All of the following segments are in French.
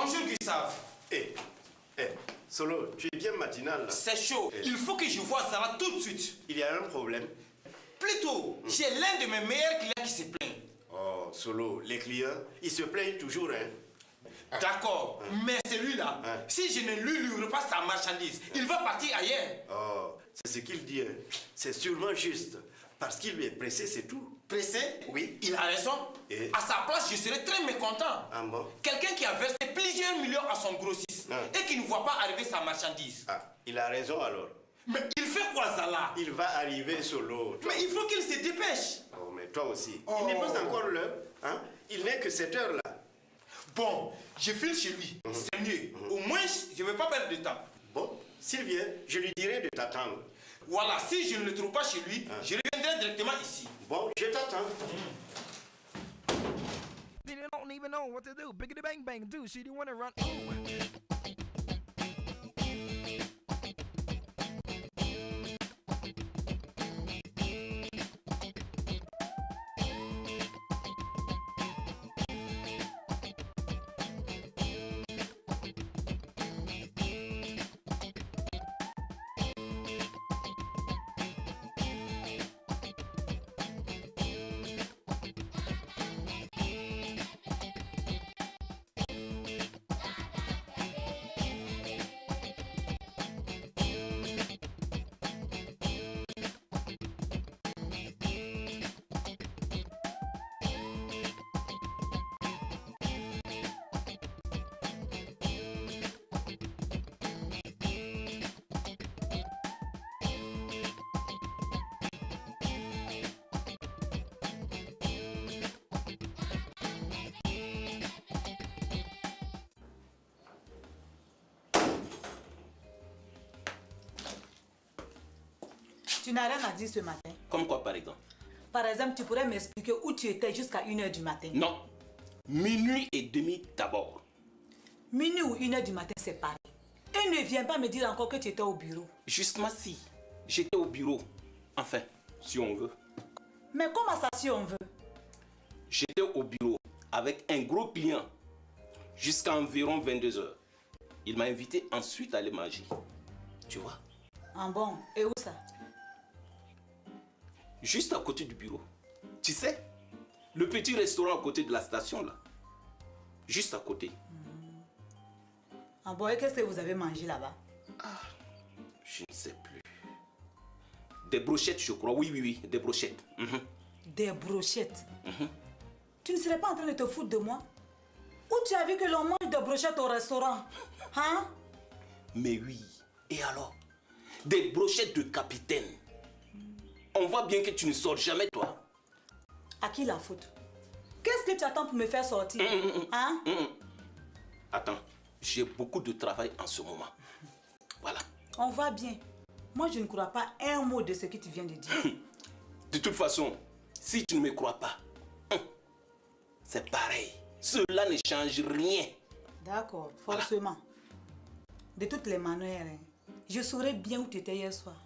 Bonjour Gustave. Solo, tu es bien matinal là. C'est chaud. Il faut que je voie Zara tout de suite. Il y a un problème. Plutôt, j'ai l'un de mes meilleurs clients qui se plaint. Oh, Solo, les clients, ils se plaignent toujours, hein. D'accord, mais celui-là, si je ne lui livre pas sa marchandise, il va partir ailleurs. Oh, c'est ce qu'il dit, hein. C'est sûrement juste. Parce qu'il est pressé, c'est tout. Pressé? Oui. Il a raison. Et? À sa place, je serais très mécontent. Ah bon? Quelqu'un qui a versé plusieurs millions à son grossiste et qui ne voit pas arriver sa marchandise. Ah, il a raison alors. Mais il fait quoi, Zala? Il va arriver Solo. Mais il faut qu'il se dépêche. Oh, mais toi aussi. Il n'est pas encore l'heure, hein? Il n'est que 7 heures là. Bon, je file chez lui. C'est mieux. Au moins, je ne vais pas perdre de temps. Bon, s'il vient, je lui dirai de t'attendre. Voilà, si je ne le trouve pas chez lui, je reviendrai directement ici. Bon, je t'attends. They don't even know what to do. Biggity bang bang do. She don't wanna run. Ooh. Tu n'as rien à dire ce matin. Comme quoi, par exemple? Par exemple, tu pourrais m'expliquer où tu étais jusqu'à 1h du matin. Non. Minuit et demi d'abord. Minuit ou 1h du matin, c'est pareil. Et ne viens pas me dire encore que tu étais au bureau. Justement si. J'étais au bureau. Enfin, si on veut. Mais comment ça si on veut? J'étais au bureau avec un gros client jusqu'à environ 22 heures. Il m'a invité ensuite à aller manger. Tu vois? Ah bon? Et où ça? Juste à côté du bureau. Tu sais, le petit restaurant à côté de la station là. Juste à côté. Ah bon, et qu'est-ce que vous avez mangé là-bas? Je ne sais plus. Des brochettes, je crois. Oui, des brochettes. Des brochettes? Tu ne serais pas en train de te foutre de moi? Où tu as vu que l'on mange des brochettes au restaurant? Hein? Mais oui. Et alors? Des brochettes de capitaine. On voit bien que tu ne sors jamais, toi. À qui la faute? Qu'est-ce que tu attends pour me faire sortir? Hein? Attends, j'ai beaucoup de travail en ce moment. Voilà. On voit bien. Moi, je ne crois pas un mot de ce que tu viens de dire. De toute façon, si tu ne me crois pas, c'est pareil. Cela ne change rien. D'accord, forcément. De toutes les manières, je saurais bien où tu étais hier soir.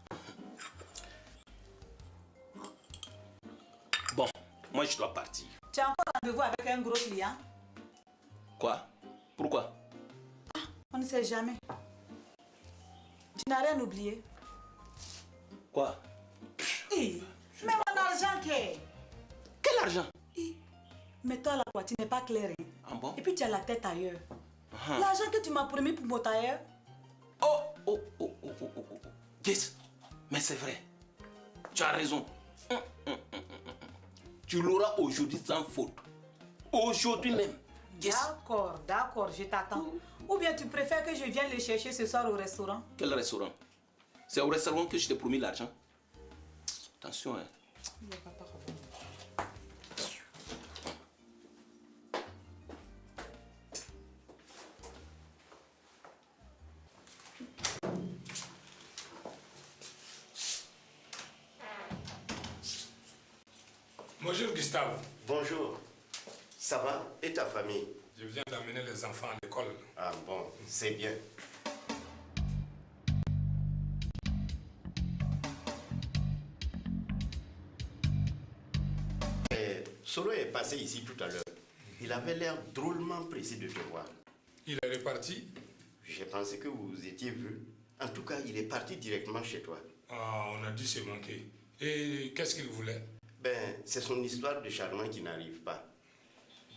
Bon, moi je dois partir. Tu as encore rendez-vous avec un gros client? Quoi? Pourquoi? On ne sait jamais. Tu n'as rien oublié? Quoi? Mais mon argent, Quel argent? Mais toi là, quoi, tu n'es pas clair. Ah bon? Et puis tu as la tête ailleurs. L'argent que tu m'as promis pour mon tailleur. Oh. Yes, mais c'est vrai. Tu as raison. Tu l'auras aujourd'hui sans faute. Aujourd'hui même. Yes. D'accord, je t'attends. Ou bien tu préfères que je vienne le chercher ce soir au restaurant? Quel restaurant? C'est au restaurant que je t'ai promis l'argent. Attention, hein. Bonjour Gustave. Bonjour. Ça va? Et ta famille? Je viens d'amener les enfants à l'école. Ah bon, c'est bien. Solo est passé ici tout à l'heure. Il avait l'air drôlement pressé de te voir. Il est reparti? J'ai pensé que vous étiez vu. En tout cas, il est parti directement chez toi. Ah, on a dû se manquer. Et qu'est-ce qu'il voulait? Ben, c'est son histoire de charmant qui n'arrive pas.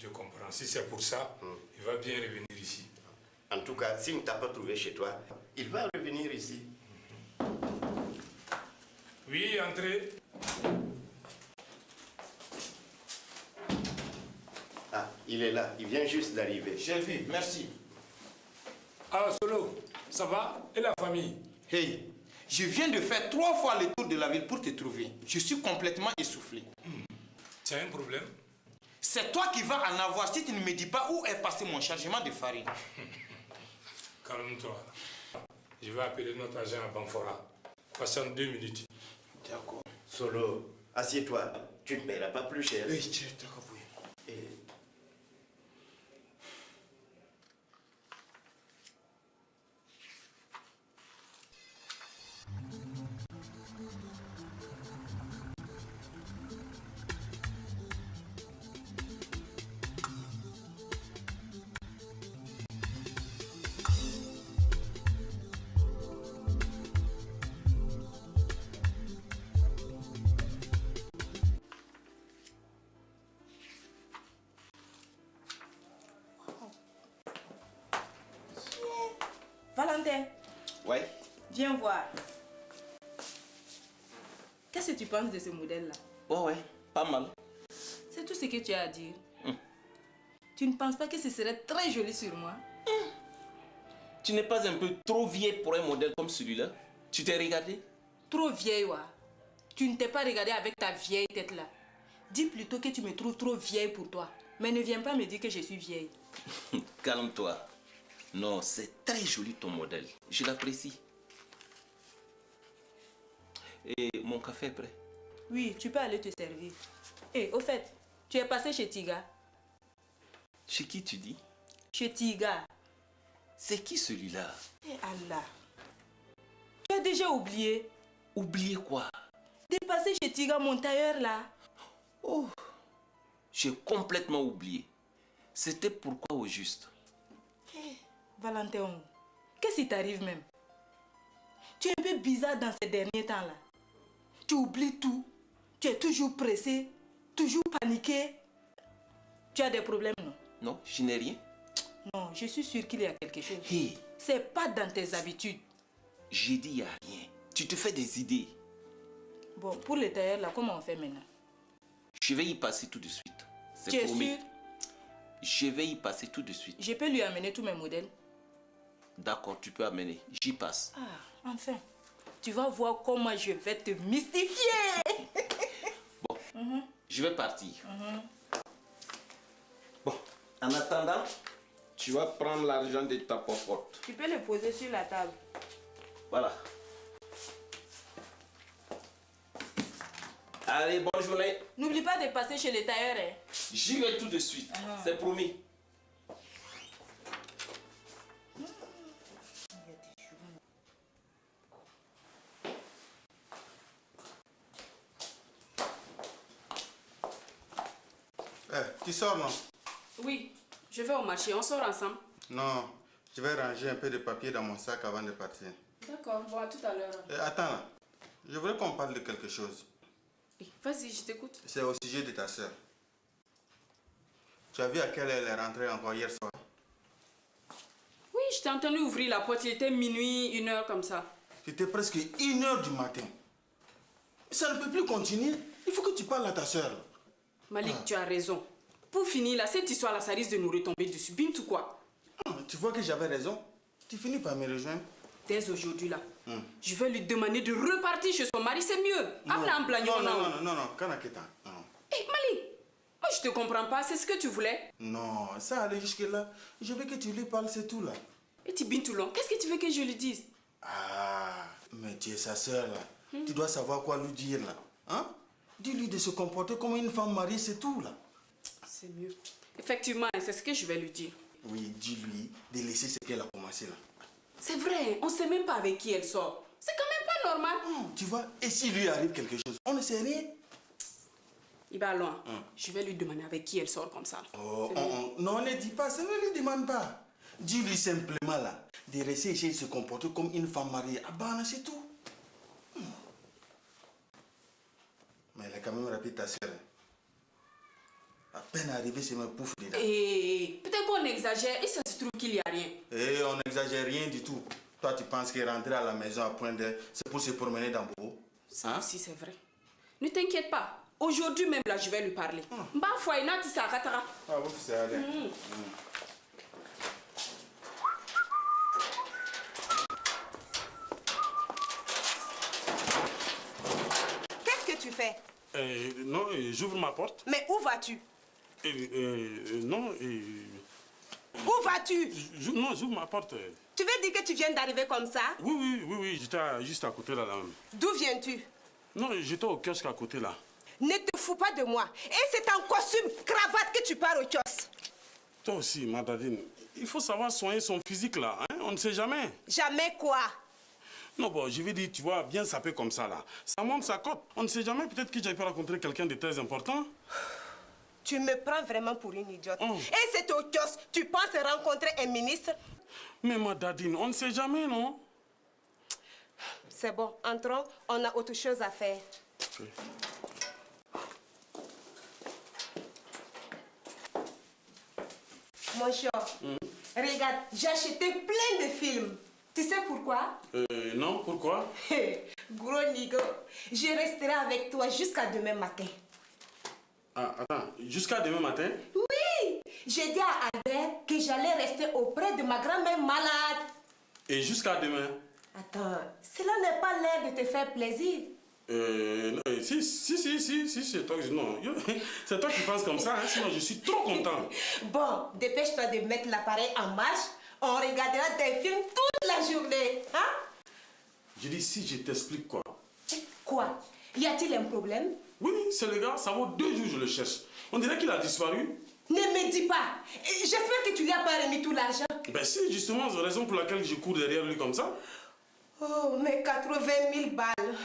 Je comprends. Si c'est pour ça, il va bien revenir ici. En tout cas, s'il ne t'a pas trouvé chez toi, il va revenir ici. Oui, entrez. Ah, il est là. Il vient juste d'arriver. J'ai vu, merci. Ah, Solo, ça va? Et la famille? Hey, je viens de faire 3 fois le tour de la ville pour te trouver. Je suis complètement essoufflé. Tu as un problème? C'est toi qui vas en avoir si tu ne me dis pas où est passé mon chargement de farine. Calme-toi. Je vais appeler notre agent à Banfora. Patiente 2 minutes. D'accord. Solo, assieds-toi. Tu ne paieras pas plus cher. Oui, tu es d'accord. Et... Valentin, Ouais. viens voir. Qu'est-ce que tu penses de ce modèle-là? Ouais, pas mal. C'est tout ce que tu as à dire. Tu ne penses pas que ce serait très joli sur moi? Tu n'es pas un peu trop vieille pour un modèle comme celui-là? Tu t'es regardé? Trop vieille, ouais. Tu ne t'es pas regardé avec ta vieille tête-là. Dis plutôt que tu me trouves trop vieille pour toi. Mais ne viens pas me dire que je suis vieille. Calme-toi. Non, c'est très joli ton modèle. Je l'apprécie. Et mon café est prêt? Oui, tu peux aller te servir. Et au fait, tu es passé chez Tiga? Chez qui tu dis? Chez Tiga. C'est qui celui-là? Eh Allah. Tu as déjà oublié? Oubliez quoi? De passer chez Tiga, mon tailleur là. Oh, j'ai complètement oublié. C'était pourquoi au juste? Valentin, qu'est-ce qui t'arrive même? Tu es un peu bizarre dans ces derniers temps-là. Tu oublies tout. Tu es toujours pressé, toujours paniqué. Tu as des problèmes, non? Non, je n'ai rien. Non, je suis sûre qu'il y a quelque chose. Hé, C'est pas dans tes habitudes. j'ai dit il n'y a rien. Tu te fais des idées. Bon, pour le tailleur là, comment on fait maintenant? Je vais y passer tout de suite. C'est Tu es promis. sûr? Je vais y passer tout de suite. Je peux lui amener tous mes modèles? D'accord, tu peux amener. J'y passe. Ah, enfin. Tu vas voir comment je vais te mystifier. Bon, je vais partir. Bon, en attendant, tu vas prendre l'argent de ta popote. Tu peux le poser sur la table. Voilà. Allez, bonne journée. N'oublie pas de passer chez le tailleur. Hein. J'y vais tout de suite. C'est promis. Tu sors, non? Oui, je vais au marché. On sort ensemble. Non, je vais ranger un peu de papier dans mon sac avant de partir. D'accord, bon, à tout à l'heure. Attends, là. Je voudrais qu'on parle de quelque chose. Vas-y, je t'écoute. C'est au sujet de ta soeur. Tu as vu à quelle heure elle est rentrée encore hier soir? Oui, je t'ai entendu ouvrir la porte. Il était minuit, 1h comme ça. C'était presque 1h du matin. Ça ne peut plus continuer. Il faut que tu parles à ta soeur. Malik, tu as raison. Pour finir, là, cette histoire-là, ça risque de nous retomber dessus. Bint ou quoi? Tu vois que j'avais raison. Tu finis par me rejoindre. Dès aujourd'hui, là, je vais lui demander de repartir chez son mari. C'est mieux. Non, Kanaketa. Hé, Malik, moi, je te comprends pas. C'est ce que tu voulais. Non, ça allait jusque-là. Je veux que tu lui parles, c'est tout, là. Et tu Bintoulon, qu'est-ce que tu veux que je lui dise? Ah, mais tu es sa soeur, là. Tu dois savoir quoi lui dire, là. Hein? Dis-lui de se comporter comme une femme mariée, c'est tout, là. C'est mieux. Effectivement, c'est ce que je vais lui dire. Oui, dis-lui de laisser ce qu'elle a commencé, là. C'est vrai, on sait même pas avec qui elle sort. C'est quand même pas normal. Tu vois, et s'il lui arrive quelque chose, on ne sait rien. Il va loin. Je vais lui demander avec qui elle sort comme ça. Non, ne dis pas, ça ne lui demande pas. Dis-lui simplement là, de rester ici et se comporter comme une femme mariée. Ah ben, c'est tout. Mais elle est quand même rapide, ta sœur. À peine arrivée, c'est ma pouf dedans. Et peut-être qu'on exagère et ça se trouve qu'il n'y a rien. Eh, on n'exagère rien du tout. Toi, tu penses qu'elle est rentrée à la maison à point de... C'est pour se promener dans Bobo? Ça aussi, c'est vrai. Ne t'inquiète pas. Aujourd'hui même, là, je vais lui parler. Mba foi, il n'a pas ça, Katara. Ah, vous, c'est allé. Qu'est-ce que tu fais? Non, j'ouvre ma porte. Mais où vas-tu? Non, Où vas-tu? non, j'ouvre ma porte. Tu veux dire que tu viens d'arriver comme ça? Oui, j'étais juste à côté là. D'où viens-tu? Non, j'étais au kiosque à côté là. Ne te fous pas de moi. Et c'est en costume, cravate que tu pars au kiosque. Toi aussi, Madadine, il faut savoir soigner son physique là, hein? On ne sait jamais. Jamais quoi? Non, bon, je vais dire, tu vois, bien sapé comme ça là. Ça monte sa cote. On ne sait jamais, peut-être que j'ai pu rencontrer quelqu'un de très important. Tu me prends vraiment pour une idiote. Et c'est au kiosque, tu penses rencontrer un ministre? Mais Madadine, on ne sait jamais, non? C'est bon, entrons, on a autre chose à faire. Okay. Mon chat, regarde, j'ai acheté plein de films. Tu sais pourquoi? Non, pourquoi? Gros nigo, je resterai avec toi jusqu'à demain matin. Ah, attends, jusqu'à demain matin? Oui! J'ai dit à Albert que j'allais rester auprès de ma grand-mère malade. Et jusqu'à demain? Attends, cela n'est pas l'air de te faire plaisir. Non, si, c'est toi, non, c'est toi qui penses comme ça, hein, sinon je suis trop content. Bon, dépêche-toi de mettre l'appareil en marche. On regardera des films toute la journée, hein? Je dis si je t'explique quoi. Quoi? Y a-t-il un problème? Oui, c'est le gars, ça vaut 2 jours je le cherche. On dirait qu'il a disparu. Ne me dis pas. J'espère que tu lui as pas remis tout l'argent. Ben si, justement, c'est la raison pour laquelle je cours derrière lui comme ça. Oh, mais 80 000 balles.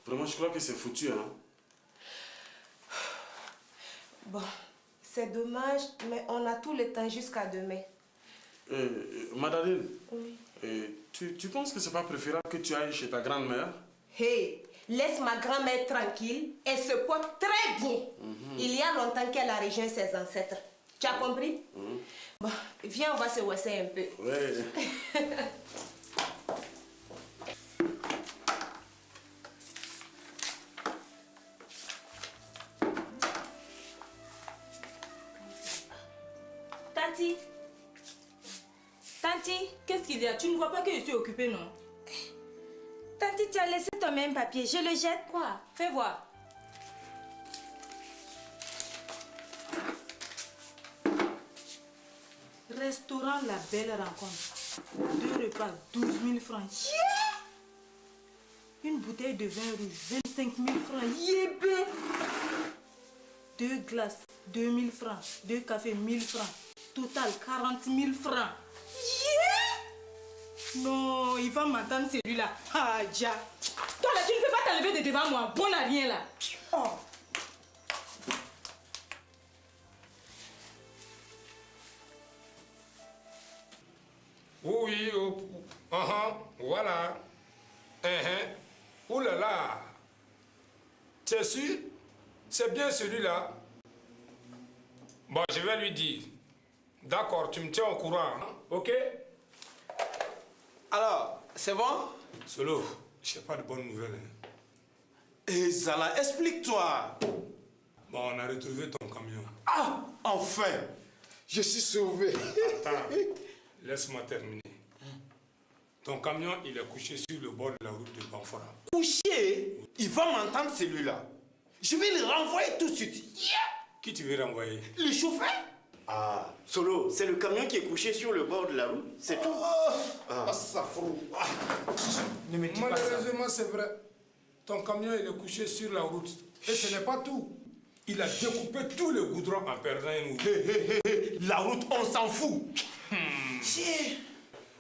Vraiment, je crois que c'est foutu, hein. Bon, c'est dommage, mais on a tout le temps jusqu'à demain. Madadine, Oui. tu penses que c'est pas préférable que tu ailles chez ta grand-mère? Hey, laisse ma grand-mère tranquille. Elle se porte très bien. Il y a longtemps qu'elle a rejoint ses ancêtres. Tu as compris? Bon, viens, on va se wasser un peu. Ouais. Tanti. Tanti, qu'est-ce qu'il y a? Tu ne vois pas que je suis occupée, non? Tanti, tu as laissé ton même papier. Je le jette. Quoi? Fais voir. Restaurant La Belle Rencontre. 2 repas, 12 000 francs. Yeah! Une bouteille de vin rouge, 25 000 francs. Yébé! 2 glaces, 2 000 francs. 2 cafés, 1 000 francs. Total, 40 000 francs. Yeah! Non, il va m'entendre celui-là. Ah, ja. Toi là, tu ne peux pas t'enlever de devant moi. Bon à rien là. Oh. Oui, voilà. Ouh là là. C'est sûr? C'est bien celui-là. Bon, je vais lui dire. D'accord, tu me tiens au courant, hein? Ok? Alors, c'est bon? Solo, je n'ai pas de bonnes nouvelles. Hein. Et Zala, explique-toi. Bon, on a retrouvé ton camion. Ah, enfin. Je suis sauvé. Attends, laisse-moi terminer. Ton camion, il est couché sur le bord de la route de Banfora. Couché? Il va m'entendre celui-là. Je vais le renvoyer tout de suite. Yeah! Qui tu veux renvoyer? Le chauffeur? Ah, Solo, c'est le camion qui est couché sur le bord de la route, c'est tout. Ça fout. Ne me dis pas ça. Malheureusement, c'est vrai. Ton camion, il est couché sur la route. Et ce n'est pas tout. Il a découpé tout le goudron en perdant une route. La route, on s'en fout.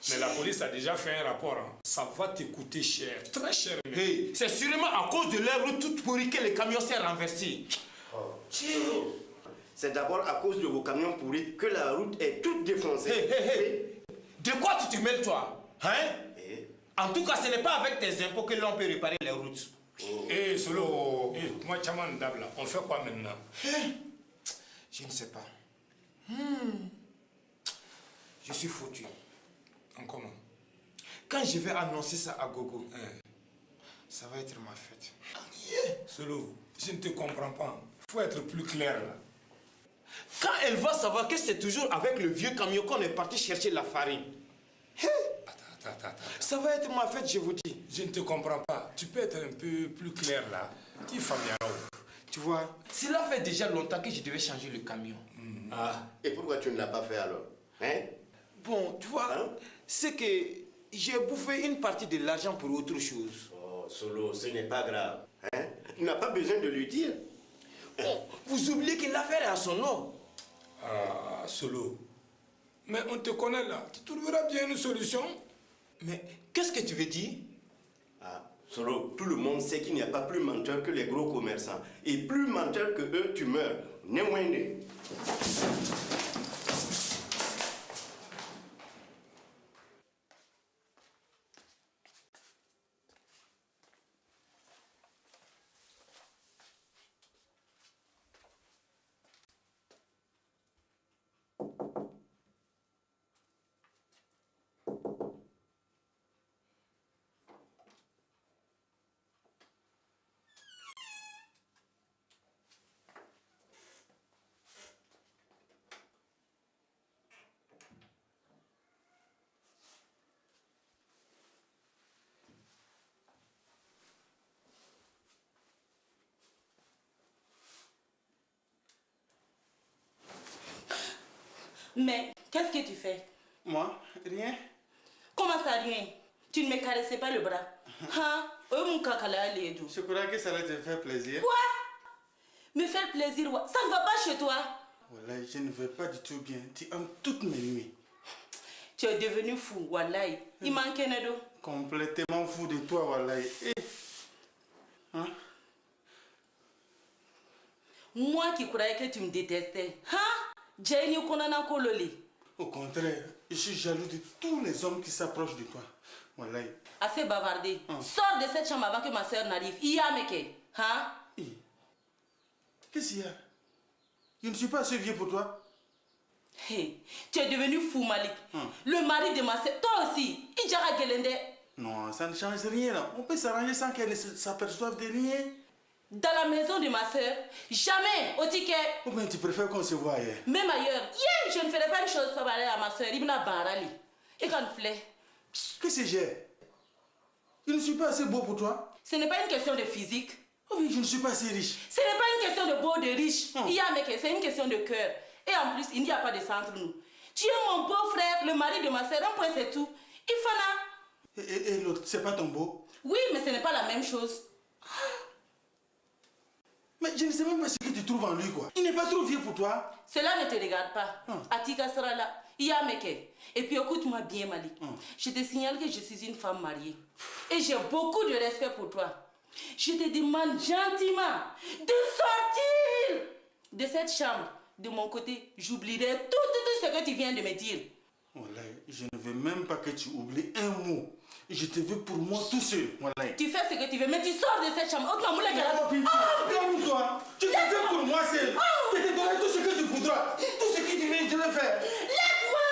Mais la police a déjà fait un rapport. Hein. Ça va te coûter cher, très cher. Hey, c'est sûrement à cause de leur route toute pourrie que le camion s'est renversé. C'est d'abord à cause de vos camions pourris que la route est toute défoncée. Hé. De quoi tu te mêles, toi? Hein? En tout cas, ce n'est pas avec tes impôts que l'on peut réparer les routes. Eh, Solo, moi, Chaman Dabla, on fait quoi maintenant? Je ne sais pas. Je suis foutu. En comment? Quand je vais annoncer ça à Gogo, ça va être ma fête. Solo, je ne te comprends pas. Il faut être plus clair là. Quand elle va savoir que c'est toujours avec le vieux camion qu'on est parti chercher la farine. Attends. Ça va être ma fête, je vous dis. Je ne te comprends pas. Tu peux être un peu plus clair là. Tu vois, cela fait déjà longtemps que je devais changer le camion. Et pourquoi tu ne l'as pas fait alors? Hein? Bon, tu vois, c'est que j'ai bouffé une partie de l'argent pour autre chose. Oh, Solo, ce n'est pas grave. Hein? Tu n'as pas besoin de lui dire. Vous oubliez que l'affaire est à son nom. Ah, Solo. Mais on te connaît là. Tu trouveras bien une solution. Mais qu'est-ce que tu veux dire? Solo, tout le monde sait qu'il n'y a pas plus menteur que les gros commerçants. Et plus menteur que eux, tu meurs. Né moins né. Mais qu'est-ce que tu fais? Moi? Rien. Comment ça, rien? Tu ne me caressais pas le bras. Hein? Je crois que ça va te faire plaisir. Quoi? Me faire plaisir? Ça ne va pas chez toi. Wallahi, je ne vais pas du tout bien. Tu aimes toutes mes nuits. Tu es devenu fou, Wallahi. Il manque un dos. Complètement fou de toi, Wallahi. Hein? Moi qui croyais que tu me détestais. Hein? Au contraire, je suis jaloux de tous les hommes qui s'approchent de toi. Wallahi. Assez bavardé. Sors de cette chambre avant que ma soeur n'arrive. Hein? Qu'est-ce qu'il y a? Je ne suis pas assez vieux pour toi. Hey, tu es devenu fou, Malik. Le mari de ma soeur, toi aussi. Non, ça ne change rien là. On peut s'arranger sans qu'elle s'aperçoive de rien. Dans la maison de ma soeur, jamais au ticket. Ou bien tu préfères qu'on se voie ailleurs? Même ailleurs. Je ne ferai pas une chose pour parler à ma soeur. Il m'a barrali. Et quand il plaît. Qu'est-ce que j'ai? Je ne suis pas assez beau pour toi. Ce n'est pas une question de physique. Oh oui, je ne suis pas assez riche. Ce n'est pas une question de beau, de riche. C'est une question de cœur. Et en plus, il n'y a pas de sang entre nous. Tu es mon beau-frère, le mari de ma soeur. Un point, c'est tout. Il fana. Et l'autre, c'est pas ton beau? Oui, mais ce n'est pas la même chose. Mais je ne sais même pas ce que tu trouves en lui, quoi. Il n'est pas trop vieux pour toi. Cela ne te regarde pas. Atika sera là. Et puis écoute-moi bien, Malik. Je te signale que je suis une femme mariée. Et j'ai beaucoup de respect pour toi. Je te demande gentiment de sortir de cette chambre. De mon côté, j'oublierai tout ce que tu viens de me dire. Wallahi, je ne veux même pas que tu oublies un mot. Je te veux pour moi tout seul. Wallahi. Tu fais ce que tu veux, mais tu sors de cette chambre. Calme-toi. Tu te veux pour moi seul. Je te donnerai tout ce que tu voudras. Tout ce que tu veux, je le fais. Laisse-moi.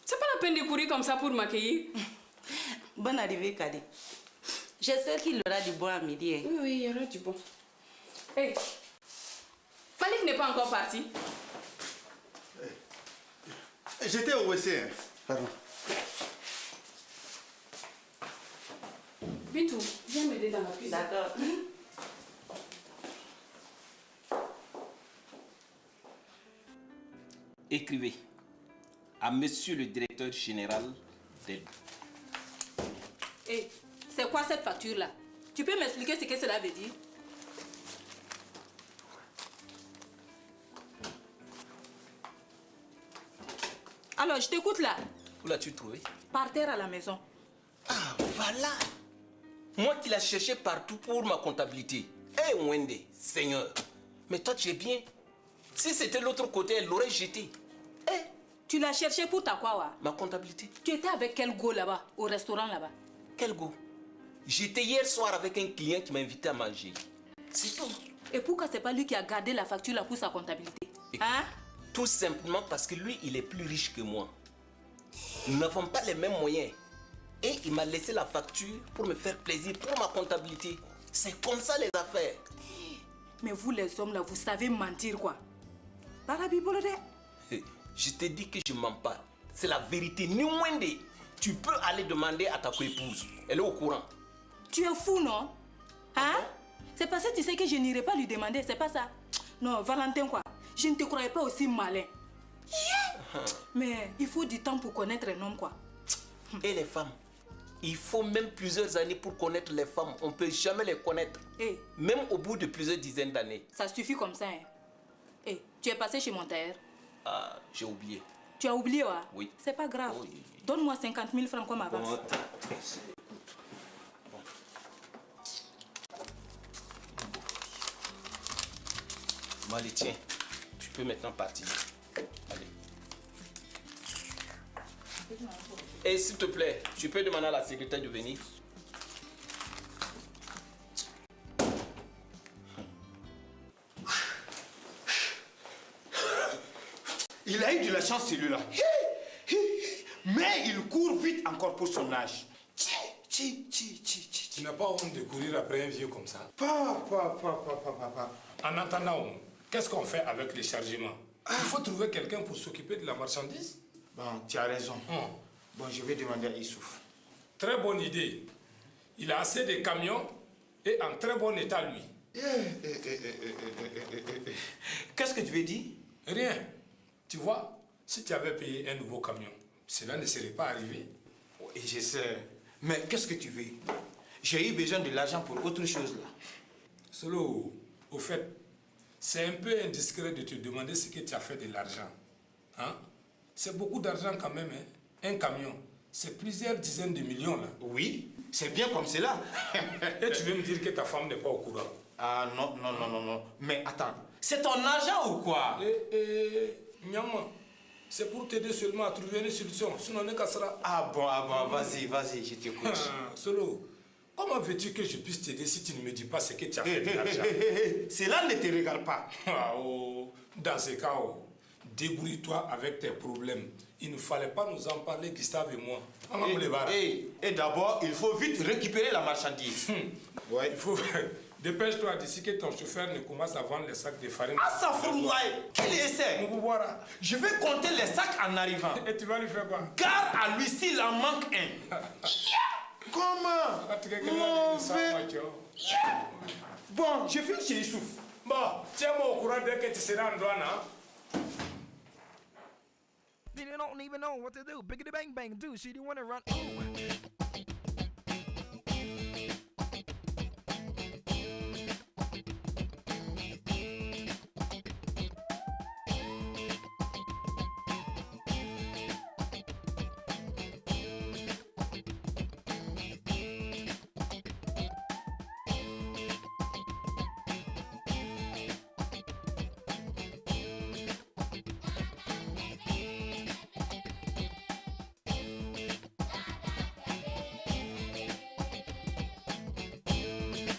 C'est pas la peine de courir comme ça pour m'accueillir. Bonne arrivée, Kadi. J'espère qu'il y aura du bon à midi. Hein. Oui, il y aura du bon. Hey, Malik n'est pas encore parti. J'étais au WC. Pardon. Bintou, viens m'aider dans la cuisine. D'accord. Écrivez à monsieur le directeur général d'Aide. Hey, c'est quoi cette facture-là? Tu peux m'expliquer ce que cela veut dire? Alors, je t'écoute là. Où l'as-tu trouvé? Par terre à la maison. Ah, voilà. Moi qui l'ai cherché partout pour ma comptabilité. Eh, Wende, Seigneur. Mais toi, tu es bien. Si c'était l'autre côté, elle l'aurait jeté. Eh, tu l'as cherché pour ta quoi, wa? Ma comptabilité. Tu étais avec quel go là-bas, au restaurant là-bas? Quel go? J'étais hier soir avec un client qui m'a invité à manger. C'est tout. Et pourquoi c'est pas lui qui a gardé la facture là pour sa comptabilité? Hein? Tout simplement parce que lui, il est plus riche que moi. Nous n'avons pas les mêmes moyens. Et il m'a laissé la facture pour me faire plaisir, pour ma comptabilité. C'est comme ça les affaires. Mais vous les hommes là, vous savez mentir quoi? Je t'ai dit que je mens pas. C'est la vérité. Ni Wende, tu peux aller demander à ta co-épouse. Elle est au courant. Tu es fou, non? Hein? C'est parce que tu sais que je n'irai pas lui demander, c'est pas ça? Non, Valentin quoi, je ne te croyais pas aussi malin. Yeah! Mais il faut du temps pour connaître un homme quoi. Et les femmes? Il faut même plusieurs années pour connaître les femmes. On ne peut jamais les connaître. Hey. Même au bout de plusieurs dizaines d'années. Ça suffit comme ça. Hein? Hey, tu es passé chez mon tailleur? Ah, j'ai oublié. Tu as oublié, ouais? Oui. C'est pas grave. Oui. Donne-moi 50 000 francs comme avance. Bon. Bon, allez, tiens. Tu peux maintenant partir. Allez. Et s'il te plaît, tu peux demander à la secrétaire de venir. Il a eu de la chance celui-là. Mais il court vite encore pour son âge. Tu n'as pas honte de courir après un vieux comme ça? Papa. En attendant, qu'est-ce qu'on fait avec les chargements? Il faut trouver quelqu'un pour s'occuper de la marchandise. Bon, tu as raison. Bon, je vais demander à Issouf. Très bonne idée. Il a assez de camions et en très bon état, lui. Qu'est-ce que tu veux dire? Rien. Tu vois, si tu avais payé un nouveau camion, cela ne serait pas arrivé. Oui, je sais. Mais qu'est-ce que tu veux? J'ai eu besoin de l'argent pour autre chose là. Solo, au fait, c'est un peu indiscret de te demander ce que tu as fait de l'argent. Hein? C'est beaucoup d'argent quand même, hein? Un camion, c'est plusieurs dizaines de millions là. Oui, c'est bien comme cela. Et tu veux me dire que ta femme n'est pas au courant? Ah non. Mais attends, c'est ton argent ou quoi? Nyama, c'est pour t'aider seulement à trouver une solution, sinon on est cassera. Ah bon, vas-y, je t'écoute. Solo, comment veux-tu que je puisse t'aider si tu ne me dis pas ce que tu as fait de l'argent? Cela ne te regarde pas. Dans ce cas, débrouille-toi avec tes problèmes. Il ne fallait pas nous en parler, Gustave et moi. Et d'abord, il faut vite récupérer la marchandise. Ouais. Il faut... Dépêche-toi d'ici que ton chauffeur ne commence à vendre les sacs de farine. Ah, ça fout qu'il essaie. Je vais compter les sacs en arrivant. Et tu vas lui faire quoi? Car à lui, s'il en manque un. Comment? Bon, je finis chez Issouf. Bon, tiens-moi au courant dès que tu seras en douane, hein? You don't even know what to do. Biggity bang bang do. She don't wanna run. Ooh.